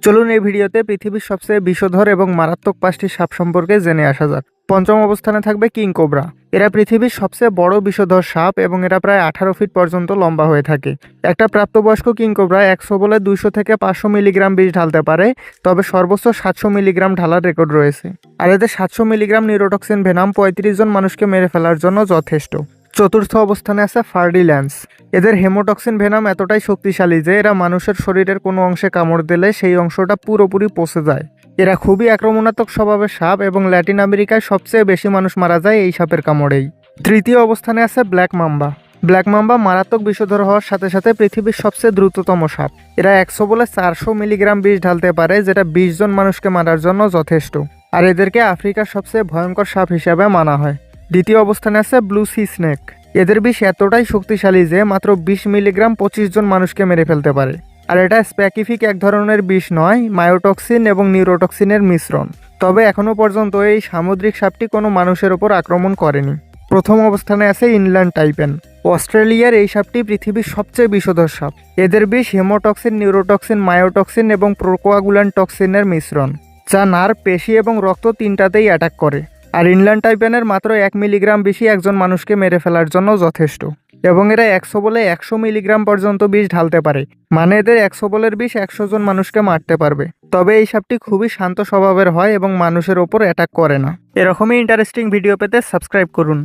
চলুন এই ভিডিওতে পৃথিবীর সবচেয়ে বিষধর এবং মারাত্মক 5টি সাপ সম্পর্কে জেনে আসা যাক। পঞ্চম অবস্থানে থাকবে কিং কোবরা। এরা পৃথিবীর সবচেয়ে বড় বিষধর সাপ এবং এরা প্রায় 18 ফিট পর্যন্ত লম্বা হয়ে থাকে। একটা প্রাপ্তবয়স্ক কিং কোবরা 100 বলে 200 থেকে 500 মিলিগ্রাম বিষ ঢালতে পারে, তবে সর্বোচ্চ 700 মিলিগ্রাম ঢালার রেকর্ড রয়েছে। আর এদের 700 মিলিগ্রাম নিউরোটক্সিন ভেনাম 35 জন মানুষকে মেরে ফেলার জন্য যথেষ্ট। চতুর্থ অবস্থানে আছে ফার্ডিল্যান্স। এদের হেমোটক্সিন ভেনাম এতটাই শক্তিশালী যে এরা মানুষের শরীরের কোনো অংশে কামড় দিলে সেই অংশটা পুরোপুরি পচে যায়। এরা খুবই আক্রমণাত্মক স্বভাবের সাপ এবং ল্যাটিন আমেরিকায় সবচেয়ে বেশি মানুষ মারা যায় এই সাপের কামড়েই। তৃতীয় অবস্থানে আছে ব্ল্যাক মাম্বা। ব্ল্যাক মাম্বা মারাত্মক বিষধর হওয়ার সাথে সাথে পৃথিবীর সবচেয়ে দ্রুততম সাপ। এরা 100 বলে 400 মিলিগ্রাম বিষ ঢালতে পারে, যেটা 20 জন মানুষকে মারার জন্য যথেষ্ট। আর এদেরকে আফ্রিকার সবচেয়ে ভয়ঙ্কর সাপ হিসাবে মানা হয়। দ্বিতীয় অবস্থানে আছে ব্লু সি স্নেক। এদের বিষ এতটাই শক্তিশালী যে মাত্র 20 মিলিগ্রাম 25 জন মানুষকে মেরে ফেলতে পারে। আর এটা স্পেসিফিক এক ধরনের বিষ নয়, মায়োটক্সিন এবং নিউরোটক্সিনের মিশ্রণ। তবে এখনও পর্যন্ত এই সামুদ্রিক সাপটি কোনো মানুষের ওপর আক্রমণ করেনি। প্রথম অবস্থানে আছে ইনল্যান্ড টাইপেন। অস্ট্রেলিয়ার এই সাপটি পৃথিবীর সবচেয়ে বিষধর সাপ। এদের বিষ হেমোটক্সিন, নিউরোটক্সিন, মায়োটক্সিন এবং প্রোকোয়াগুল্যান্ট টক্সিনের মিশ্রণ, যা নার্ভ, পেশি এবং রক্ত তিনটাতেই অ্যাটাক করে। আর ইনল্যান্ড টাইপেনের মাত্র 1 মিলিগ্রাম বেশি একজন মানুষকে মেরে ফেলার জন্য যথেষ্ট। এবং এরা 100 বলে 100 মিলিগ্রাম পর্যন্ত বিষ ঢালতে পারে, মানে এদের 100 বলের বিষ 100 জন মানুষকে মারতে পারবে। তবে এই সাপটি খুবই শান্ত স্বভাবের হয় এবং মানুষের ওপর অ্যাটাক করে না। এরকমই ইন্টারেস্টিং ভিডিও পেতে সাবস্ক্রাইব করুন।